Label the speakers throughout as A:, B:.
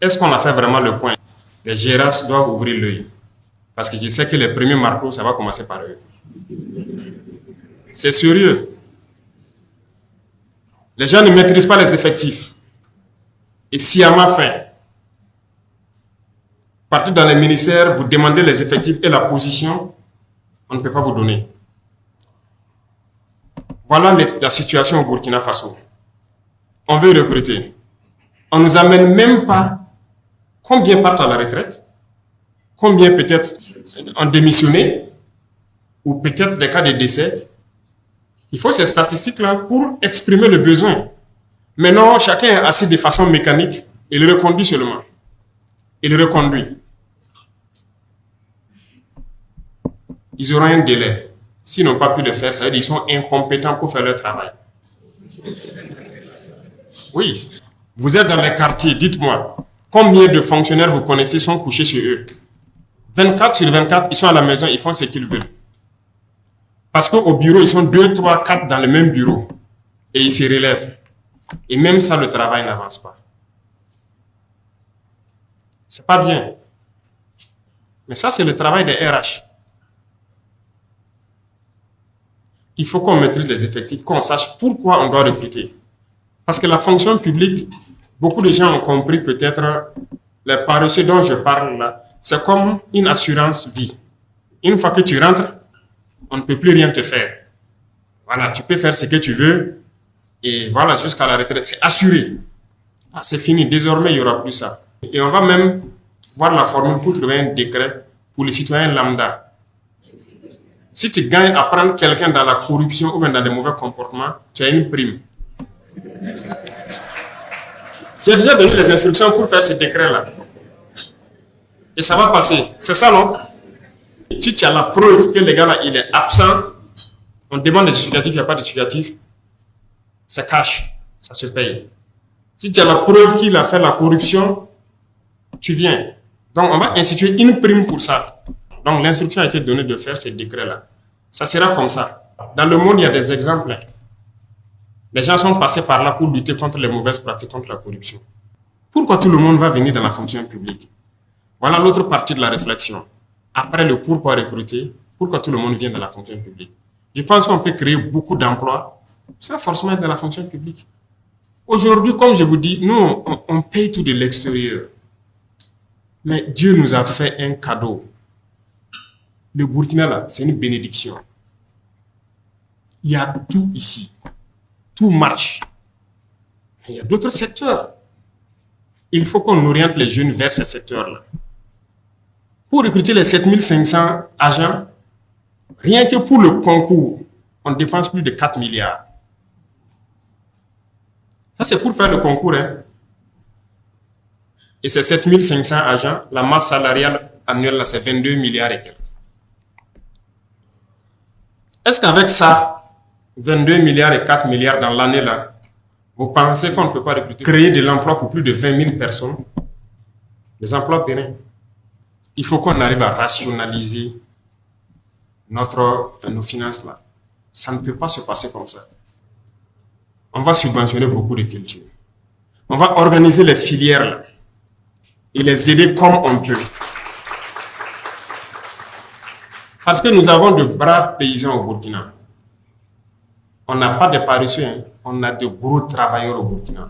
A: Est-ce qu'on a fait vraiment le point? Les GRH doivent ouvrir l'œil. Parce que je sais que les premiers marteaux, ça va commencer par eux. C'est sérieux. Les gens ne maîtrisent pas les effectifs. Et sciemment fait. Partez dans les ministères, vous demandez les effectifs et la position, on ne peut pas vous donner. Voilà la situation au Burkina Faso. On veut recruter. On ne nous amène même pas combien partent à la retraite, combien peut-être ont démissionné, ou peut-être des cas de décès. Il faut ces statistiques-là pour exprimer le besoin. Maintenant, chacun est assis de façon mécanique, il reconduit seulement. Il reconduit. Ils auront un délai. S'ils n'ont pas pu le faire, ça veut dire qu'ils sont incompétents pour faire leur travail. Oui. Vous êtes dans les quartiers, dites-moi, combien de fonctionnaires vous connaissez sont couchés chez eux? 24 sur 24, ils sont à la maison, ils font ce qu'ils veulent. Parce qu'au bureau, ils sont 2, 3, 4 dans le même bureau. Et ils se relèvent. Et même ça, le travail n'avance pas. C'est pas bien. Mais ça, c'est le travail des RH. Il faut qu'on maîtrise les effectifs, qu'on sache pourquoi on doit recruter. Parce que la fonction publique, beaucoup de gens ont compris peut-être les paresseux dont je parle là, c'est comme une assurance vie. Une fois que tu rentres, on ne peut plus rien te faire. Voilà, tu peux faire ce que tu veux et voilà, jusqu'à la retraite, c'est assuré. Ah, c'est fini, désormais il n'y aura plus ça. Et on va même voir la formule pour trouver un décret pour les citoyens lambda. Si tu gagnes à prendre quelqu'un dans la corruption ou même dans des mauvais comportements, tu as une prime. J'ai déjà donné les instructions pour faire ce décret-là. Et ça va passer. C'est ça, non? Si tu as la preuve que le gars-là, il est absent, on demande des justificatifs, il n'y a pas de justificatif, ça cache, ça se paye. Si tu as la preuve qu'il a fait la corruption, tu viens. Donc, on va instituer une prime pour ça. Donc, l'instruction a été donnée de faire ce décret-là. Ça sera comme ça. Dans le monde, il y a des exemples. Les gens sont passés par là pour lutter contre les mauvaises pratiques, contre la corruption. Pourquoi tout le monde va venir dans la fonction publique? Voilà l'autre partie de la réflexion. Après le pourquoi recruter, pourquoi tout le monde vient dans la fonction publique? Je pense qu'on peut créer beaucoup d'emplois sans forcément être dans la fonction publique. Aujourd'hui, comme je vous dis, nous, on paye tout de l'extérieur. Mais Dieu nous a fait un cadeau. Le Burkina, là, c'est une bénédiction. Il y a tout ici. Tout marche. Mais il y a d'autres secteurs. Il faut qu'on oriente les jeunes vers ces secteurs-là. Pour recruter les 7500 agents, rien que pour le concours, on dépense plus de 4 milliards. Ça, c'est pour faire le concours. Hein. Et ces 7500 agents, la masse salariale annuelle, c'est 22 milliards et quelques. Est-ce qu'avec ça, 22 milliards et 4 milliards dans l'année là, vous pensez qu'on ne peut pas recruter, créer de l'emploi pour plus de 20 000 personnes? Des emplois pérennes. Il faut qu'on arrive à rationaliser nos finances là. Ça ne peut pas se passer comme ça. On va subventionner beaucoup de cultures. On va organiser les filières là et les aider comme on peut. Parce que nous avons de braves paysans au Burkina. On n'a pas de paresseux, hein. On a de gros travailleurs au Burkina.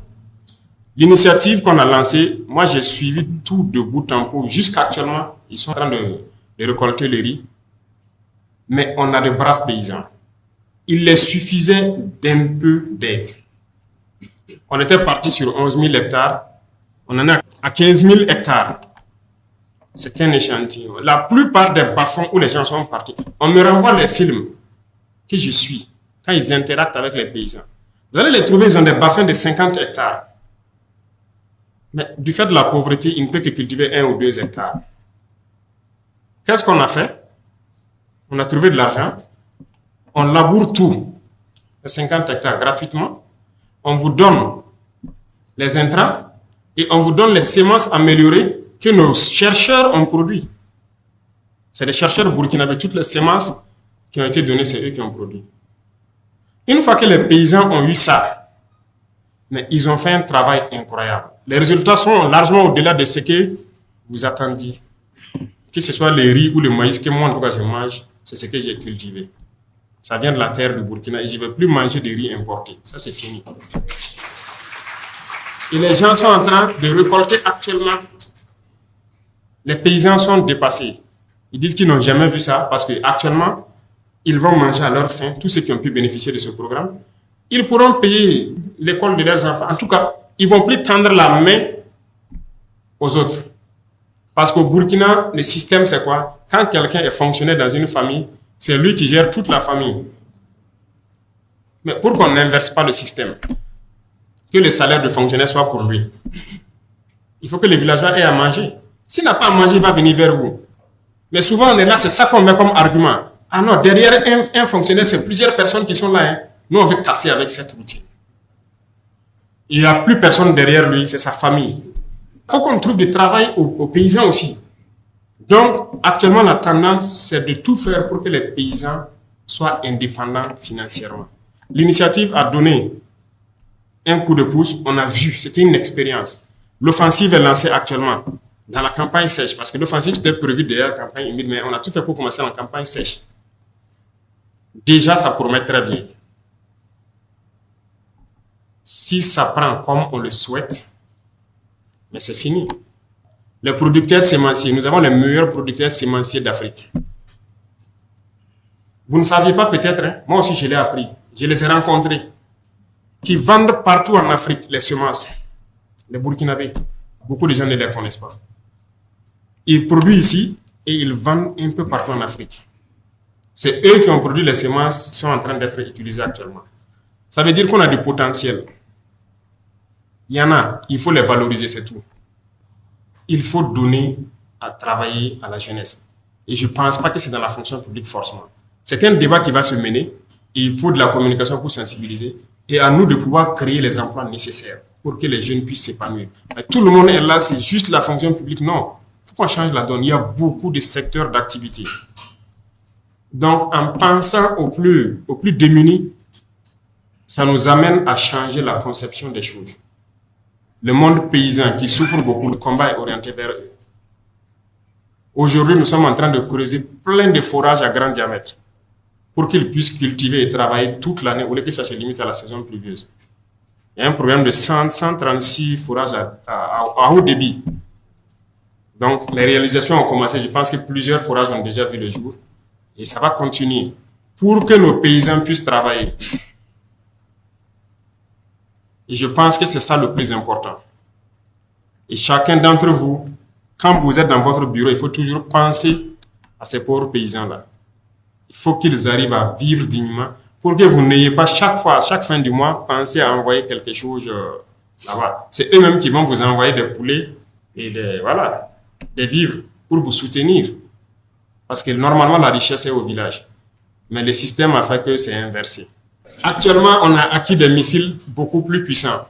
A: L'initiative qu'on a lancée, moi j'ai suivi tout de bout en bout. Jusqu'actuellement, ils sont en train de récolter le riz. Mais on a de braves paysans. Il les suffisait d'un peu d'aide. On était parti sur 11 000 hectares. On en est à 15 000 hectares. C'est un échantillon. La plupart des bas-fonds où les gens sont partis, on me renvoie les films que je suis quand ils interactent avec les paysans. Vous allez les trouver, ils ont des bassins de 50 hectares. Mais du fait de la pauvreté, ils ne peuvent que cultiver 1 ou 2 hectares. Qu'est-ce qu'on a fait? On a trouvé de l'argent. On laboure tout, les 50 hectares gratuitement. On vous donne les intrants et on vous donne les semences améliorées que nos chercheurs ont produit. C'est les chercheurs burkinabés, toutes les semences qui ont été données, c'est eux qui ont produit. Une fois que les paysans ont eu ça, mais ils ont fait un travail incroyable. Les résultats sont largement au-delà de ce que vous attendiez. Que ce soit le riz ou le maïs que moi, en tout cas, je mange, c'est ce que j'ai cultivé. Ça vient de la terre du Burkina et je ne vais plus manger de riz importé. Ça, c'est fini. Et les gens sont en train de récolter actuellement. Les paysans sont dépassés. Ils disent qu'ils n'ont jamais vu ça parce qu'actuellement, ils vont manger à leur faim, tous ceux qui ont pu bénéficier de ce programme. Ils pourront payer l'école de leurs enfants. En tout cas, ils ne vont plus tendre la main aux autres. Parce qu'au Burkina, le système, c'est quoi? Quand quelqu'un est fonctionnaire dans une famille, c'est lui qui gère toute la famille. Mais pour qu'on n'inverse pas le système, que le salaire de fonctionnaire soit pour lui, il faut que les villageois aient à manger. S'il n'a pas à manger, il va venir vers vous. Mais souvent, on est là, c'est ça qu'on met comme argument. Ah non, derrière un fonctionnaire, c'est plusieurs personnes qui sont là. Hein. Nous, on veut casser avec cette routine. Il n'y a plus personne derrière lui, c'est sa famille. Il faut qu'on trouve du travail aux paysans aussi. Donc, actuellement, la tendance, c'est de tout faire pour que les paysans soient indépendants financièrement. L'initiative a donné un coup de pouce, on a vu, c'était une expérience. L'offensive est lancée actuellement dans la campagne sèche, parce que l'offensive était prévue derrière la campagne humide, mais on a tout fait pour commencer en campagne sèche. Déjà, ça promet très bien. Si ça prend comme on le souhaite, mais c'est fini. Les producteurs sémenciers, nous avons les meilleurs producteurs sémenciers d'Afrique. Vous ne saviez pas peut-être, hein? Moi aussi je l'ai appris, je les ai rencontrés, qui vendent partout en Afrique les semences, les Burkinabés. Beaucoup de gens ne les connaissent pas. Ils produisent ici et ils vendent un peu partout en Afrique. C'est eux qui ont produit les semences qui sont en train d'être utilisées actuellement. Ça veut dire qu'on a du potentiel. Il y en a, il faut les valoriser, c'est tout. Il faut donner à travailler à la jeunesse. Et je ne pense pas que c'est dans la fonction publique forcément. C'est un débat qui va se mener. Il faut de la communication pour sensibiliser. Et à nous de pouvoir créer les emplois nécessaires pour que les jeunes puissent s'épanouir. Tout le monde est là, c'est juste la fonction publique. Non, il faut qu'on change la donne. Il y a beaucoup de secteurs d'activité. Donc, en pensant aux plus démunis, ça nous amène à changer la conception des choses. Le monde paysan qui souffre beaucoup, le combat est orienté vers eux. Aujourd'hui, nous sommes en train de creuser plein de forages à grand diamètre pour qu'ils puissent cultiver et travailler toute l'année au lieu que ça se limite à la saison pluvieuse. Il y a un programme de 136 forages à haut débit. Donc, les réalisations ont commencé. Je pense que plusieurs forages ont déjà vu le jour. Et ça va continuer pour que nos paysans puissent travailler. Et je pense que c'est ça le plus important. Et chacun d'entre vous, quand vous êtes dans votre bureau, il faut toujours penser à ces pauvres paysans-là. Il faut qu'ils arrivent à vivre dignement pour que vous n'ayez pas chaque fois, à chaque fin du mois, penser à envoyer quelque chose là-bas. C'est eux-mêmes qui vont vous envoyer des poulets et des vivres pour vous soutenir. Parce que normalement, la richesse est au village. Mais le système a fait que c'est inversé. Actuellement, on a acquis des missiles beaucoup plus puissants.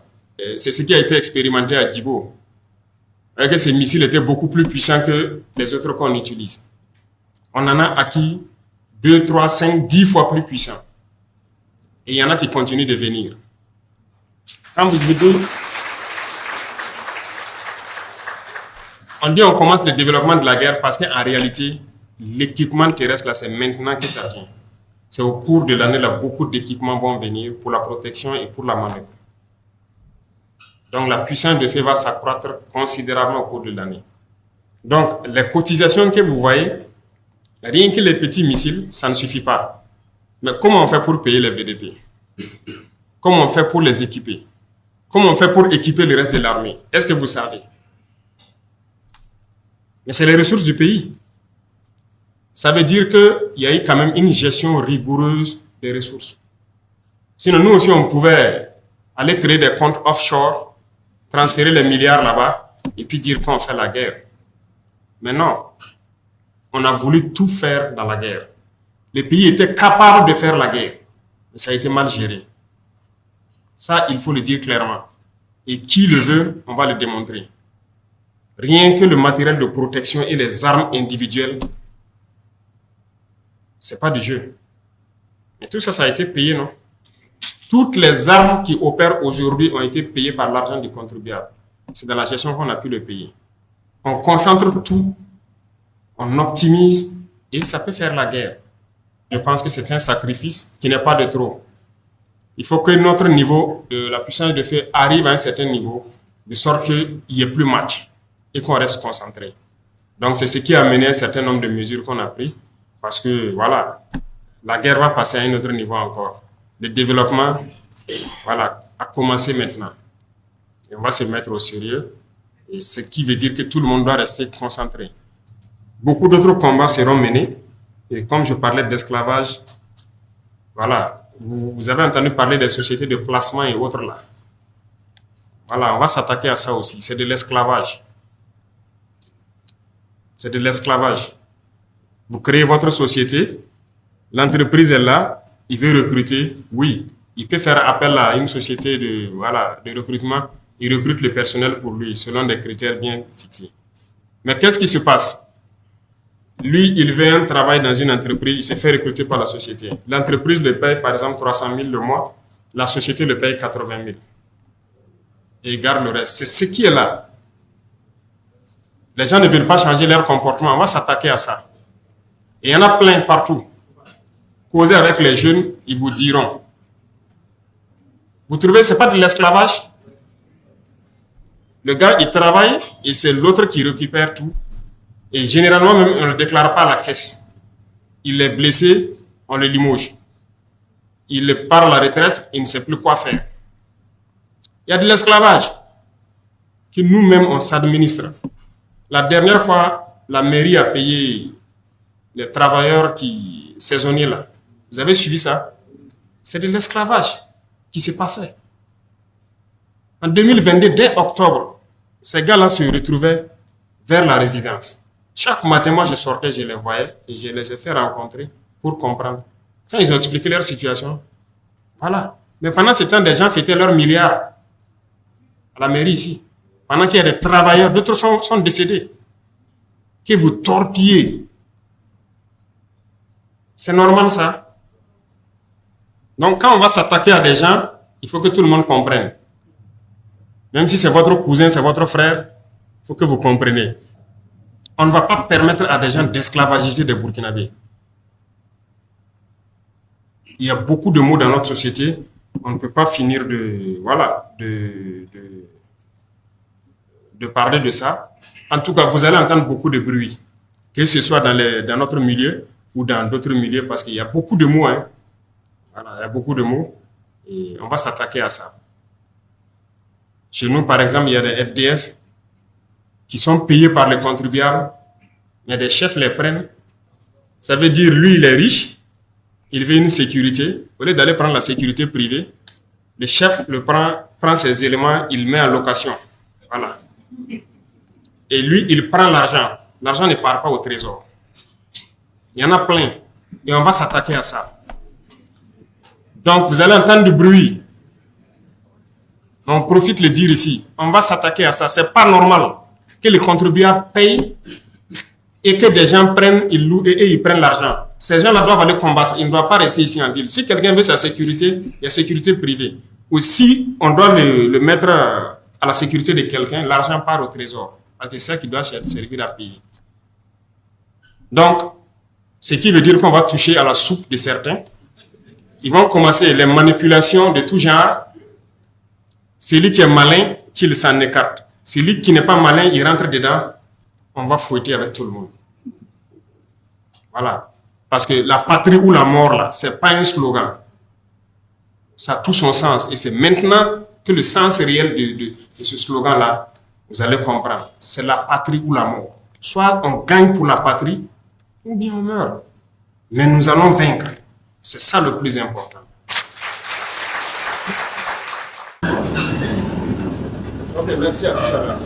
A: C'est ce qui a été expérimenté à Djibo. Que ces missiles étaient beaucoup plus puissants que les autres qu'on utilise. On en a acquis 2, 3, 5, 10 fois plus puissants. Et il y en a qui continuent de venir. Quand vous dites, on dit on commence le développement de la guerre parce qu'en réalité, l'équipement terrestre, là, c'est maintenant que ça vient. C'est au cours de l'année, là, beaucoup d'équipements vont venir pour la protection et pour la manœuvre. Donc, la puissance de feu va s'accroître considérablement au cours de l'année. Donc, les cotisations que vous voyez, rien que les petits missiles, ça ne suffit pas. Mais comment on fait pour payer les VDP? Comment on fait pour les équiper? Comment on fait pour équiper le reste de l'armée? Est-ce que vous savez? Mais c'est les ressources du pays. Ça veut dire qu'il y a eu quand même une gestion rigoureuse des ressources. Sinon, nous aussi, on pouvait aller créer des comptes offshore, transférer les milliards là-bas, et puis dire qu'on fait la guerre. Mais non, on a voulu tout faire dans la guerre. Les pays étaient capables de faire la guerre, mais ça a été mal géré. Ça, il faut le dire clairement. Et qui le veut, on va le démontrer. Rien que le matériel de protection et les armes individuelles, c'est pas du jeu. Mais tout ça, ça a été payé, non? Toutes les armes qui opèrent aujourd'hui ont été payées par l'argent du contribuable. C'est dans la gestion qu'on appuie le pays. On concentre tout, on optimise et ça peut faire la guerre. Je pense que c'est un sacrifice qui n'est pas de trop. Il faut que notre niveau de la puissance de feu arrive à un certain niveau, de sorte qu'il n'y ait plus match et qu'on reste concentré. Donc c'est ce qui a mené un certain nombre de mesures qu'on a prises, parce que voilà, la guerre va passer à un autre niveau encore. Le développement, voilà, a commencé maintenant. Et on va se mettre au sérieux, et ce qui veut dire que tout le monde doit rester concentré. Beaucoup d'autres combats seront menés, et comme je parlais d'esclavage, voilà, vous avez entendu parler des sociétés de placement et autres là. Voilà, on va s'attaquer à ça aussi. C'est de l'esclavage. C'est de l'esclavage. Vous créez votre société, l'entreprise est là, il veut recruter, oui, il peut faire appel à une société de, voilà, de recrutement, il recrute le personnel pour lui, selon des critères bien fixés. Mais qu'est-ce qui se passe? Lui, il veut un travail dans une entreprise, il se fait recruter par la société. L'entreprise le paye par exemple 300 000 le mois, la société le paye 80 000. Et il garde le reste. C'est ce qui est là. Les gens ne veulent pas changer leur comportement, on va s'attaquer à ça. Et il y en a plein partout. Causez avec les jeunes, ils vous diront. Vous trouvez que ce n'est pas de l'esclavage? Le gars, il travaille et c'est l'autre qui récupère tout. Et généralement, même, on ne le déclare pas à la caisse. Il est blessé, on le limoge. Il part à la retraite, il ne sait plus quoi faire. Il y a de l'esclavage que nous-mêmes, on s'administre. La dernière fois, la mairie a payé les travailleurs saisonniers là. Vous avez suivi ça? C'est de l'esclavage qui s'est passé. En 2022, dès octobre, ces gars-là se retrouvaient vers la résidence. Chaque matin, moi, je sortais, je les voyais et je les ai fait rencontrer pour comprendre. Quand ils ont expliqué leur situation, voilà. Mais pendant ce temps, des gens fêtaient leurs milliards à la mairie ici. Pendant qu'il y a des travailleurs, d'autres sont décédés. Que vous torpillez. C'est normal ça. Donc quand on va s'attaquer à des gens, il faut que tout le monde comprenne. Même si c'est votre cousin, c'est votre frère, il faut que vous compreniez. On ne va pas permettre à des gens d'esclavagiser des Burkinabés. Il y a beaucoup de mots dans notre société. On ne peut pas finir de parler de ça. En tout cas, vous allez entendre beaucoup de bruit, que ce soit dans notre milieu ou dans d'autres milieux, parce qu'il y a beaucoup de mots. Hein. Voilà, il y a beaucoup de mots et on va s'attaquer à ça. Chez nous, par exemple, il y a des FDS qui sont payés par les contribuables, mais des chefs les prennent. Ça veut dire, lui, il est riche, il veut une sécurité. Au lieu d'aller prendre la sécurité privée, le chef prend ses éléments, il met en location. Voilà. Et lui, il prend l'argent. L'argent ne part pas au trésor. Il y en a plein. Et on va s'attaquer à ça. Donc, vous allez entendre du bruit. On profite de le dire ici. On va s'attaquer à ça. C'est pas normal que les contribuables payent et que des gens prennent, ils louent et ils prennent l'argent. Ces gens-là doivent aller combattre. Ils ne doivent pas rester ici en ville. Si quelqu'un veut sa sécurité, il y a sécurité privée. Ou si on doit le mettre à la sécurité de quelqu'un, l'argent part au trésor. Parce que c'est ça qui doit servir à payer. Donc, ce qui veut dire qu'on va toucher à la soupe de certains. Ils vont commencer les manipulations de tout genre. Celui qui est malin, qu'il s'en écarte. Celui qui n'est pas malin, il rentre dedans. On va fouetter avec tout le monde. Voilà. Parce que la patrie ou la mort, là, c'est pas un slogan. Ça a tout son sens. Et c'est maintenant que le sens réel de ce slogan-là, vous allez comprendre. C'est la patrie ou la mort. Soit on gagne pour la patrie, ou bien on meurt. Mais nous allons vaincre. C'est ça le plus important. Ok, merci à tout à l'heure.